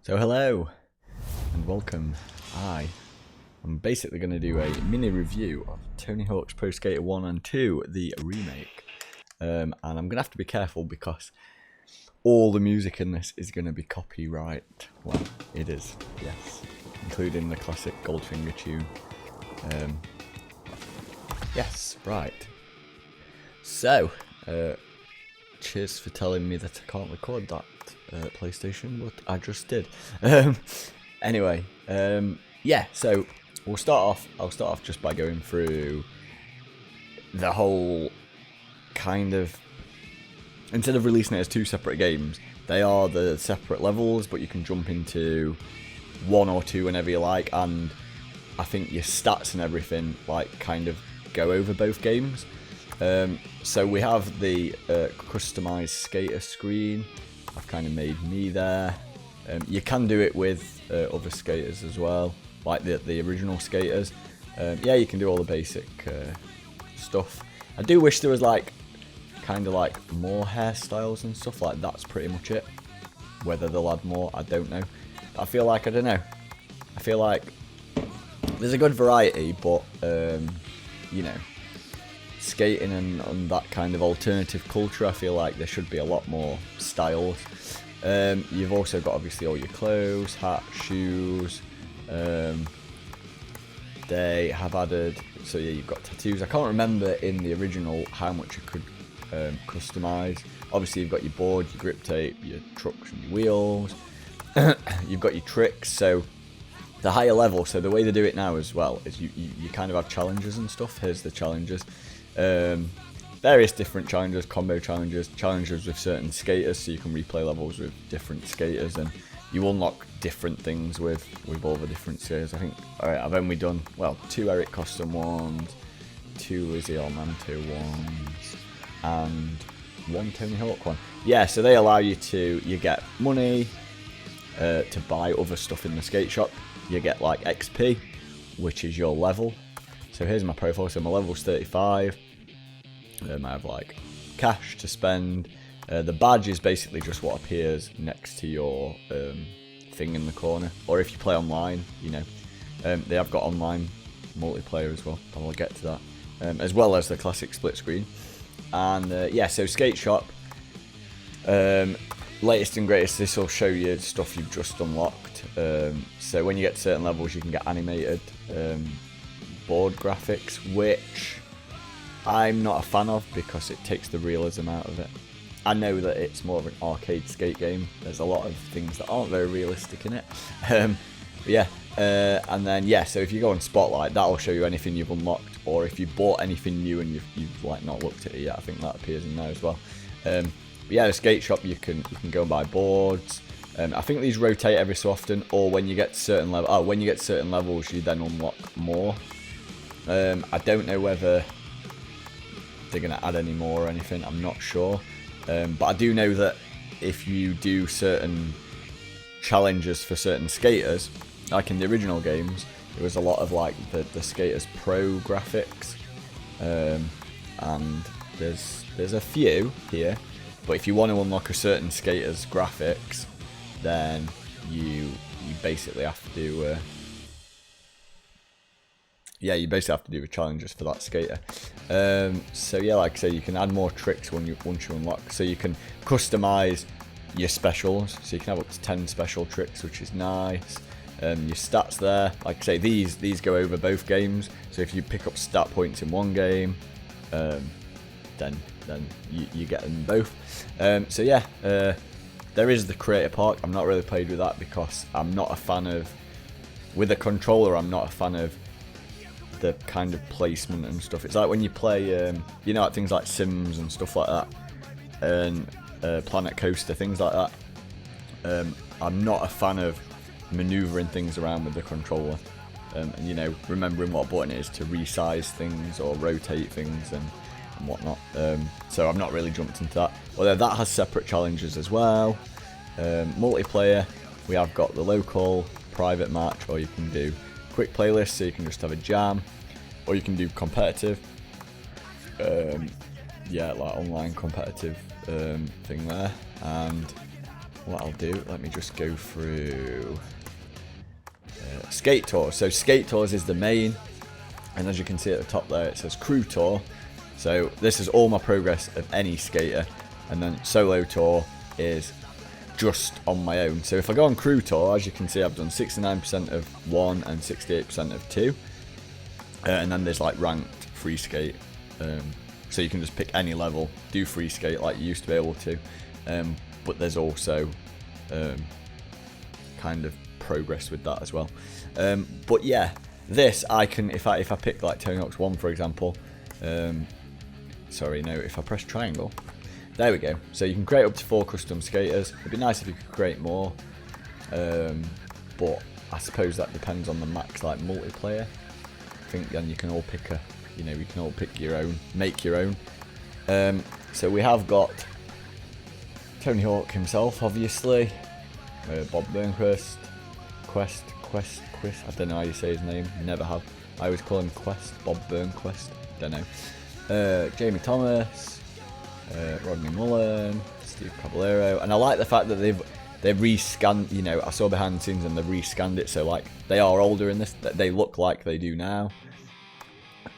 So hello and welcome. I'm basically going to do a mini review of Tony Hawk's Pro Skater 1 and 2, the remake. And I'm going to have to be careful because all the music in this is going to be copyright. Well, it is, yes. Including the classic Goldfinger tune. Yes, right. So, cheers for telling me that I can't record that PlayStation, but I just did. Anyway, yeah, so I'll start off just by going through the whole kind of, instead of releasing it as two separate games, they are the separate levels, but you can jump into one or two whenever you like, and I think your stats and everything like kind of go over both games. So we have the customized skater screen. I've kind of made me there. You can do it with other skaters as well, like the original skaters. Yeah, you can do all the basic stuff. I do wish there was like kind of like more hairstyles and stuff. Like that's pretty much it. Whether they'll add more, I don't know. I feel like, I don't know. I feel like there's a good variety, but you know, skating and that kind of alternative culture, I feel like there should be a lot more styles. You've also got obviously all your clothes, hats, shoes. They have added, so yeah, you've got tattoos. I can't remember in the original how much you could customize. Obviously you've got your board, your grip tape, your trucks and your wheels. You've got your tricks. So the higher level, so the way they do it now as well is you kind of have challenges and stuff. Here's the challenges. Various different challenges, combo challenges, challenges with certain skaters, so you can replay levels with different skaters, and you unlock different things with all the different skaters. I think, alright, I've only done, well, 2 Eric Costin ones, 2 Lizzie Ormanto ones, and 1 Tony Hawk one. Yeah, so they allow you to, you get money to buy other stuff in the skate shop. You get like XP, which is your level. So here's my profile, so my level's 35. I have like cash to spend. The badge is basically just what appears next to your thing in the corner, or if you play online, you know. They have got online multiplayer as well, but I'll get to that, as well as the classic split screen. And yeah, so skate shop, latest and greatest, this will show you stuff you've just unlocked. So when you get to certain levels, you can get animated board graphics, which I'm not a fan of because it takes the realism out of it. I know that it's more of an arcade skate game. There's a lot of things that aren't very realistic in it. But yeah, and then yeah, so if you go on Spotlight, that'll show you anything you've unlocked, or if you bought anything new and you've like not looked at it yet, I think that appears in there as well. But yeah, the skate shop, you can go and buy boards. I think these rotate every so often, or when you get to certain level. Oh, when you get to certain levels, you then unlock more. I don't know whether they're going to add any more or anything, I'm not sure. But I do know that if you do certain challenges for certain skaters, like in the original games, it was a lot of like the skaters pro graphics. And there's a few here, but if you want to unlock a certain skater's graphics, then you basically have to yeah, you basically have to do the challenges for that skater. So yeah, like I say, you can add more tricks once you unlock. So you can customize your specials. So you can have up to 10 special tricks, which is nice. Your stats there, like I say, these go over both games. So if you pick up stat points in one game, then you get them both. So yeah, there is the creator park. I'm not really played with that because I'm not a fan of, with a controller, I'm not a fan of the kind of placement and stuff. It's like when you play, you know, like things like Sims and stuff like that, and Planet Coaster, things like that. I'm not a fan of manoeuvring things around with the controller, and you know, remembering what button it is to resize things or rotate things and whatnot. So I've not really jumped into that. Although that has separate challenges as well. Multiplayer, we have got the local private match, or you can do quick playlist, so you can just have a jam, or you can do competitive. Yeah, like online competitive thing there. And what I'll do, let me just go through Skate Tours. So Skate Tours is the main, and as you can see at the top there, it says Crew Tour. So this is all my progress of any skater, and then Solo Tour is just on my own. So if I go on Crew Tour, as you can see, I've done 69% of 1 and 68% of 2, and then there's like ranked free skate, so you can just pick any level, do free skate like you used to be able to, but there's also kind of progress with that as well. But yeah, this I can, if I pick like Tony Hawk's 1 for example, sorry, no, if I press triangle, there we go. So you can create up to 4 custom skaters. It'd be nice if you could create more, but I suppose that depends on the max like multiplayer. I think then you can all pick a, you know, you can all pick your own, make your own. So we have got Tony Hawk himself, obviously, Bob Burnquist, Quest, I don't know how you say his name, never have. I always call him Quest, Bob Burnquist, don't know. Jamie Thomas, Rodney Mullen, Steve Caballero, and I like the fact that they've rescanned, you know, I saw behind the scenes and they've rescanned it, so like they are older in this, that they look like they do now.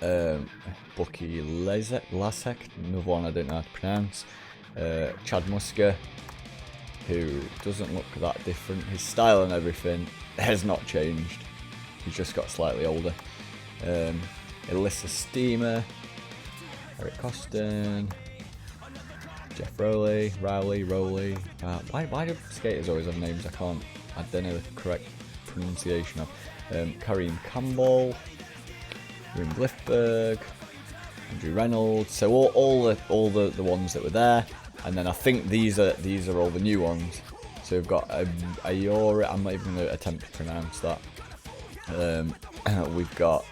Bucky Lasek, another one I don't know how to pronounce. Chad Musker, who doesn't look that different. His style and everything has not changed. He's just got slightly older. Alyssa Steamer, Eric Costin, Jeff Rowley. Why do skaters always have names I don't know the correct pronunciation of. Kareem Campbell, William Glifberg, Andrew Reynolds. So all the ones that were there, and then I think these are all the new ones. So we've got Ayora. I'm not even going to attempt to pronounce that. We've got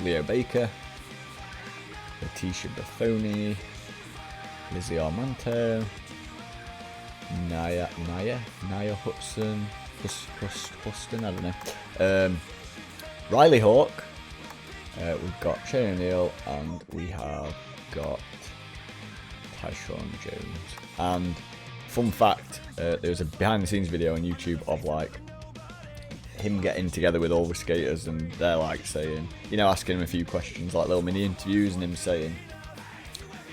Leo Baker, Letitia Buffoni, Lizzie Armanto, Naya Hudson, Huston, I don't know. Riley Hawk. We've got Shane O'Neill, and we have got Tyshawn Jones. And fun fact, there was a behind the scenes video on YouTube of like him getting together with all the skaters, and they're like saying, you know, asking him a few questions, like little mini interviews, and him saying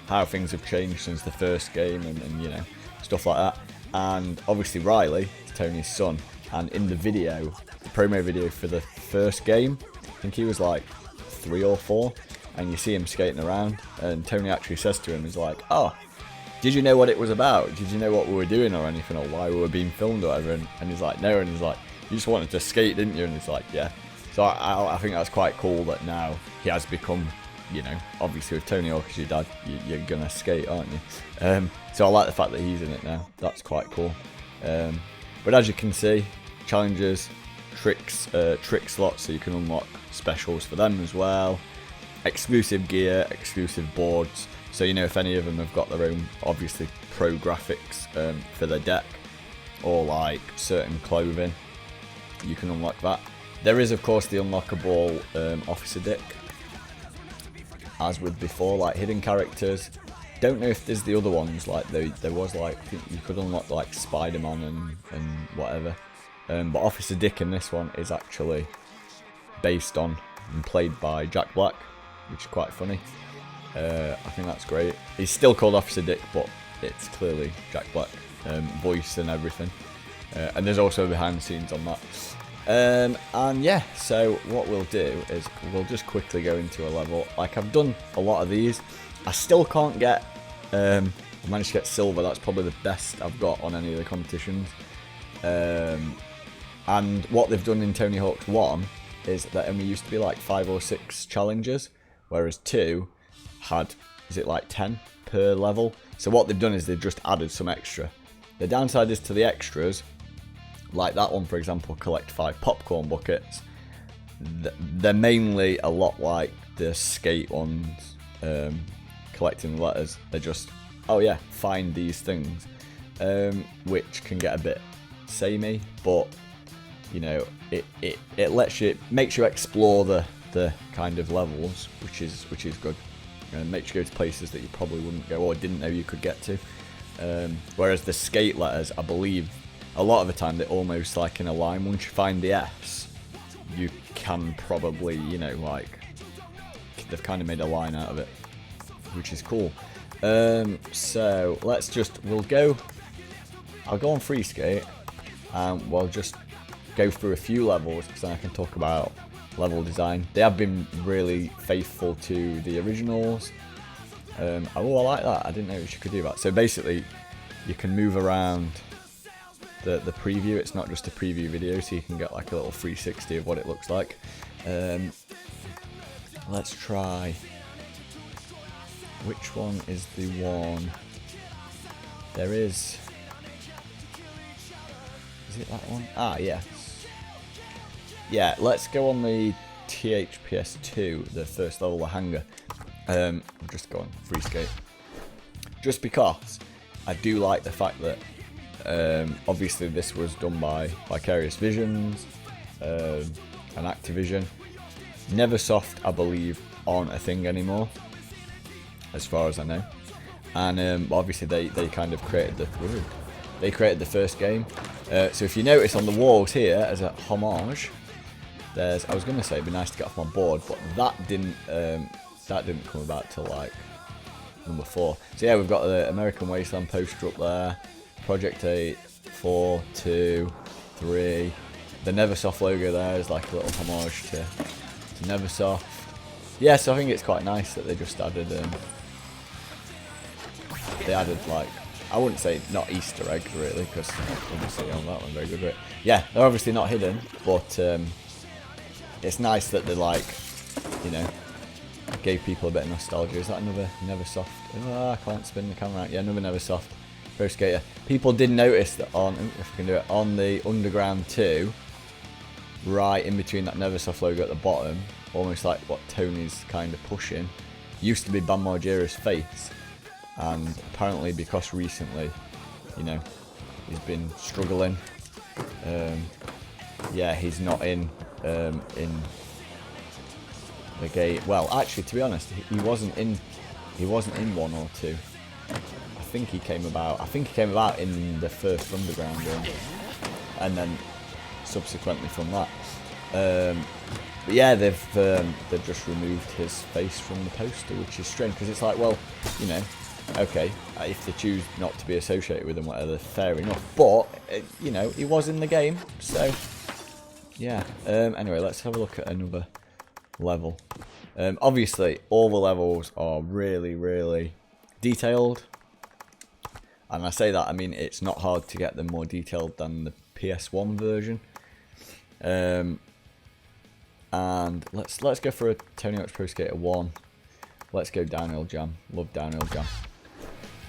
how things have changed since the first game, and you know, stuff like that. And obviously Riley is Tony's son, and in the video, the promo video for the first game, I think he was like 3 or 4, and you see him skating around, and Tony actually says to him, he's like, oh, did you know what it was about? Did you know what we were doing or anything, or why we were being filmed or whatever? And he's like, no, and he's like, you just wanted to skate, didn't you? And he's like, yeah. So I think that's quite cool that now he has become, you know, obviously with Tony Hawk as your dad, you're gonna skate, aren't you? So I like the fact that he's in it now. That's quite cool. But as you can see, challenges, trick slots, so you can unlock specials for them as well. Exclusive gear, exclusive boards. So you know, if any of them have got their own, obviously, pro graphics for their deck, or like certain clothing, you can unlock that. There is, of course, the unlockable Officer Dick, as with before, like hidden characters. Don't know if there's the other ones, like there was like, I think you could unlock like Spider-Man and whatever. But Officer Dick in this one is actually based on and played by Jack Black, which is quite funny. I think that's great. He's still called Officer Dick, but it's clearly Jack Black, voice and everything. And there's also behind the scenes on that. And yeah, so what we'll do is we'll just quickly go into a level. Like, I've done a lot of these. I still can't get, I managed to get silver. That's probably the best I've got on any of the competitions. And what they've done in Tony Hawk's 1 is that only used to be like 5 or 6 challenges, whereas 2 had, is it like 10 per level? So what they've done is they've just added some extra. The downside is to the extras, like that one for example, collect 5 popcorn buckets. They're mainly a lot like the skate ones, collecting letters. They're just, oh yeah, find these things, which can get a bit samey, but you know, it lets you, makes you explore the kind of levels, which is good. Makes you go to places that you probably wouldn't go or didn't know you could get to. Whereas the skate letters, I believe, a lot of the time they're almost like in a line. Once you find the S, you can probably, you know, like, they've kind of made a line out of it, which is cool. So I'll go on free skate, and we'll just go through a few levels, because then I can talk about level design. They have been really faithful to the originals. Oh, I like that. I didn't know you could do that. So basically, you can move around the preview. It's not just a preview video, so you can get like a little 360 of what it looks like. Let's try. Which one is the one? There is. Is it that one? Ah, yes. Yeah, let's go on the THPS 2, the first level, the hangar. I'll just go on free skate. Just because I do like the fact that obviously this was done by Vicarious Visions and Activision. Neversoft, I believe, aren't a thing anymore, as far as I know. And obviously they kind of created the first game. So if you notice on the walls here, as a homage, there's, I was going to say it'd be nice to get off my board, but that didn't come about till like number 4. So yeah, we've got the American Wasteland poster up there, Project 8, 4, 2, 3. The Neversoft logo there is like a little homage to Neversoft. Yeah, so I think it's quite nice that they just added like, I wouldn't say not Easter eggs really, because obviously on that one very good with it. Yeah, they're obviously not hidden, but it's nice that they, like, you know, gave people a bit of nostalgia. Is that another Neversoft? Oh, I can't spin the camera out. Yeah, another Neversoft Pro Skater. People did notice that on, if I can do it, on the Underground 2, right in between that Neversoft logo at the bottom, almost like what Tony's kind of pushing, used to be Bam Margera's face. And apparently because recently, you know, he's been struggling, yeah, he's not in the game. Well, actually, to be honest, he wasn't in 1 or 2. I think he came about in the first Underground one, and then subsequently from that. But yeah, they've just removed his face from the poster, which is strange, because it's like, well, you know, okay, if they choose not to be associated with him, whatever, fair enough. But you know, he was in the game, so yeah. Anyway, let's have a look at another level. Obviously, all the levels are really, really detailed, and I say that, I mean, it's not hard to get them more detailed than the PS1 version. And let's go for a Tony Hawk's Pro Skater 1. Let's go Downhill Jam. Love Downhill Jam.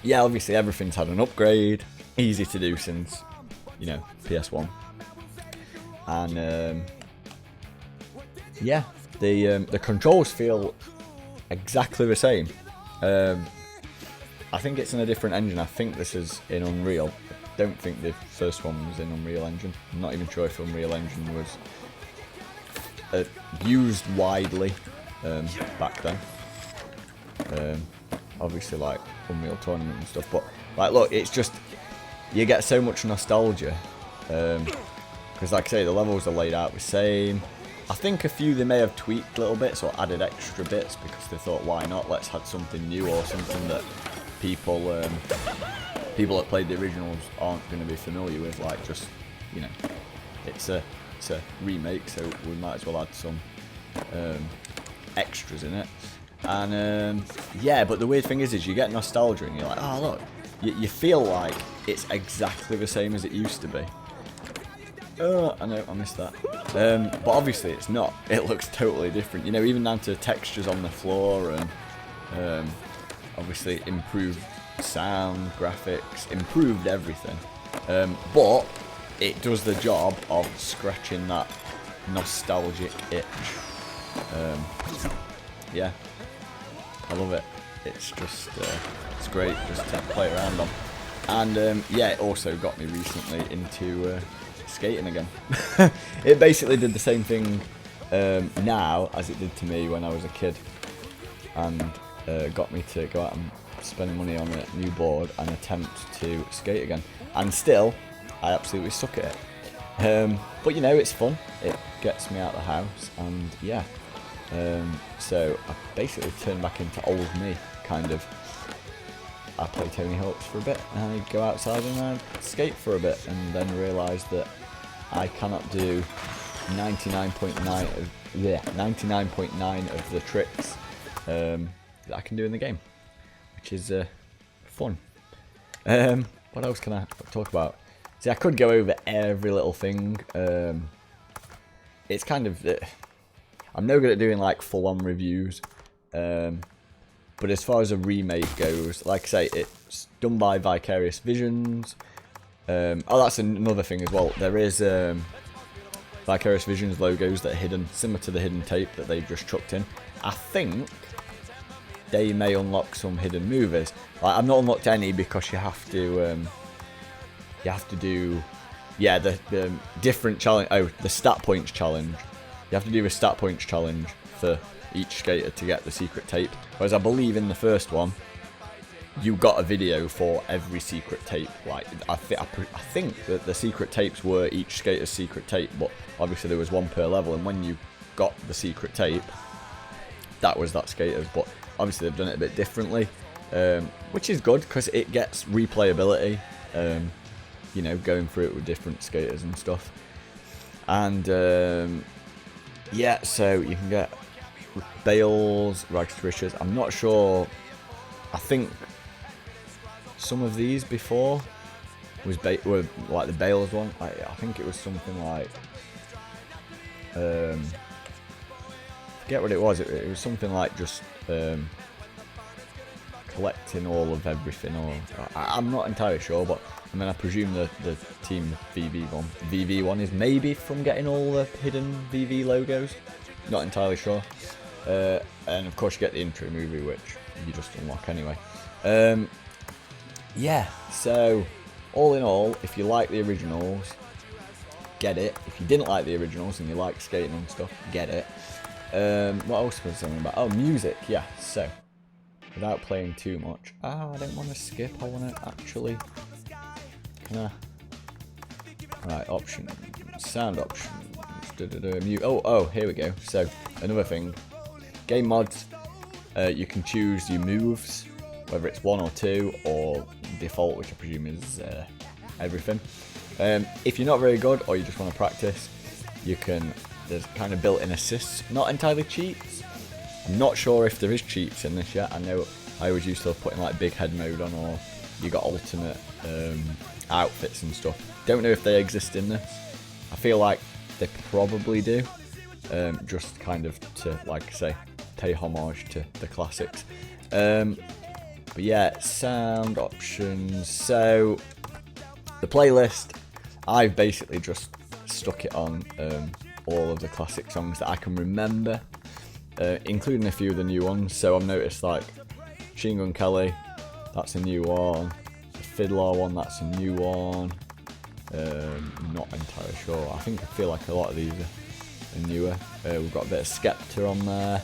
Yeah, obviously everything's had an upgrade. Easy to do since, you know, PS1. And yeah, the controls feel exactly the same. I think it's in a different engine. I think this is in Unreal. I don't think the first one was in Unreal Engine. I'm not even sure if Unreal Engine was used widely back then. Obviously, like Unreal Tournament and stuff, but like, look, it's just, you get so much nostalgia, because like I say, the levels are laid out the same. I think a few they may have tweaked little bits or added extra bits because they thought, why not, let's add something new, or something that people that played the originals aren't going to be familiar with, like, just, you know, it's a remake, so we might as well add some extras in it. And yeah, but the weird thing is you get nostalgia and you're like, oh look, you feel like it's exactly the same as it used to be. Oh, I know, I missed that. But obviously it's not. It looks totally different, you know, even down to textures on the floor, and obviously improved sound, graphics, improved everything. But it does the job of scratching that nostalgic itch. Yeah, I love it. It's just, it's great just to play around on. And yeah, it also got me recently into skating again. It basically did the same thing now as it did to me when I was a kid, and got me to go out and spending money on a new board and attempt to skate again. And still, I absolutely suck at it. But you know, it's fun. It gets me out of the house, and yeah. So I basically turned back into old me, kind of. I play Tony Hawk's for a bit, and I go outside and I skate for a bit, and then realise that I cannot do 99.9 of the tricks that I can do in the game, which is fun. What else can I talk about? See, I could go over every little thing. It's kind of I'm no good at doing like full-on reviews, but as far as a remake goes, like I say, it's done by Vicarious Visions. Oh, that's another thing as well. There is Vicarious Visions logos that are hidden, similar to the hidden tape that they've just chucked in. I think they may unlock some hidden movies. Like, I've not unlocked any because you have to do, yeah, the different challenge. Oh, the stat points challenge. You have to do a stat points challenge for each skater to get the secret tape. Whereas I believe in the first one, you got a video for every secret tape. Like I think that the secret tapes were each skater's secret tape, but obviously there was one per level. And when you got the secret tape, that was that skater's. But obviously they've done it a bit differently, which is good because it gets replayability. You know, going through it with different skaters and stuff. And yeah, so you can get Bales, Rags to Riches. I'm not sure. I think some of these before were like the Bales one. I think it was something like forget what it was. It was something like just collecting all of everything, or I'm not entirely sure, but I mean I presume the Team VV one is maybe from getting all the hidden VV logos. Not entirely sure. And of course you get the intro movie, which you just unlock anyway. Yeah, so all in all, if you like the originals, get it. If you didn't like the originals and you like skating and stuff, get it. What else was I saying about? Oh, music, yeah. So without playing too much, I don't want to skip. I want to actually. Right, options, sound options. Mute. Oh, here we go. So another thing, game mods. You can choose your moves, whether it's 1 or 2 or default, which I presume is everything. If you're not very good or you just want to practice, you can. There's kind of built-in assists, not entirely cheats. I'm not sure if there is cheats in this yet. I know I always used to put in like big head mode on, or you got alternate outfits and stuff. Don't know if they exist in this. I feel like they probably do, just kind of to, like I say, pay homage to the classics. But yeah, sound options. So the playlist, I've basically just stuck it on all of the classic songs that I can remember, including a few of the new ones. So I've noticed like Machine Gun Kelly, that's a new one. The Fiddler one, that's a new one. Not entirely sure. I feel like a lot of these are newer. We've got a bit of Skepta on there.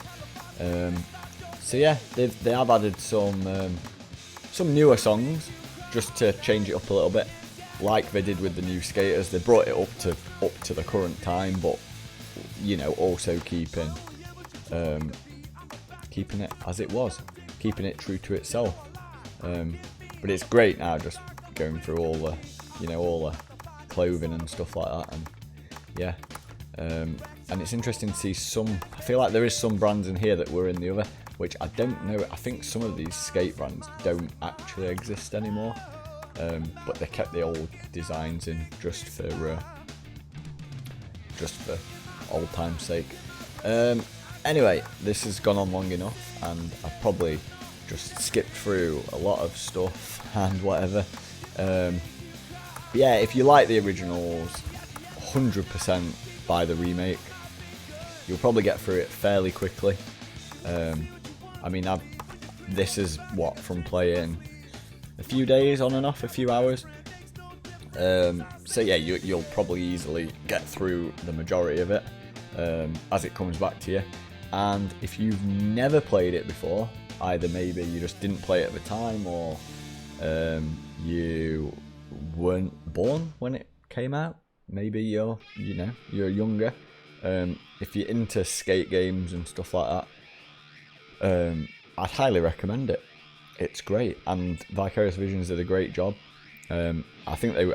So yeah, they have added some newer songs just to change it up a little bit, like they did with the new skaters. They brought it up to the current time, but you know, also keeping it as it was, keeping it true to itself. But it's great now, just going through all the clothing and stuff like that, and yeah. And it's interesting to see some. I feel like there is some brands in here that were in the other, which I don't know. I think some of these skate brands don't actually exist anymore, but they kept the old designs in just for old time's sake. Anyway, this has gone on long enough, and I've probably just skipped through a lot of stuff and whatever. But yeah, if you like the originals, 100% buy the remake. You'll probably get through it fairly quickly. I mean, this is what, from playing a few days on and off, a few hours. So yeah, you'll probably easily get through the majority of it as it comes back to you. And if you've never played it before, either maybe you just didn't play it at the time, or you weren't born when it came out. Maybe you're younger. If you're into skate games and stuff like that, I'd highly recommend it. It's great, and Vicarious Visions did a great job. I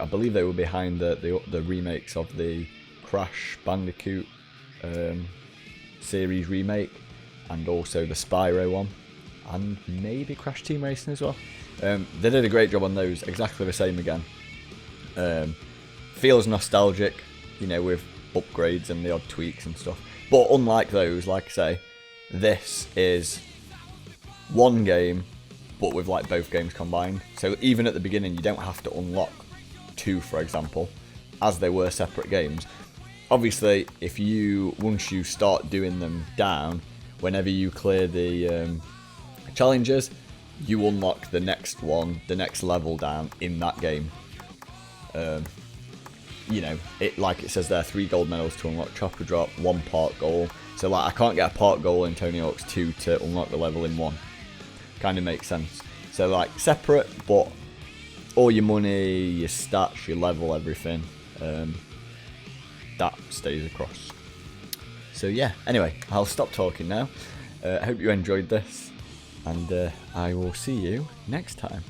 believe they were behind the remakes of the Crash Bandicoot series remake, and also the Spyro one, and maybe Crash Team Racing as well. They did a great job on those, exactly the same again. Feels nostalgic, with upgrades and the odd tweaks and stuff. But unlike those, like I say, this is one game, but with like both games combined. So even at the beginning, you don't have to unlock 2, for example, as they were separate games. Obviously, once you start doing them down, whenever you clear the challenges, you unlock the next one, the next level down in that game. Like it says there, 3 gold medals to unlock Chopper Drop, 1 part goal. So like I can't get a part goal in Tony Hawk's 2 to unlock the level in 1. Kind of makes sense. So like separate, but all your money, your stats, your level, everything, that stays across. So yeah, anyway, I'll stop talking now. I hope you enjoyed this, and I will see you next time.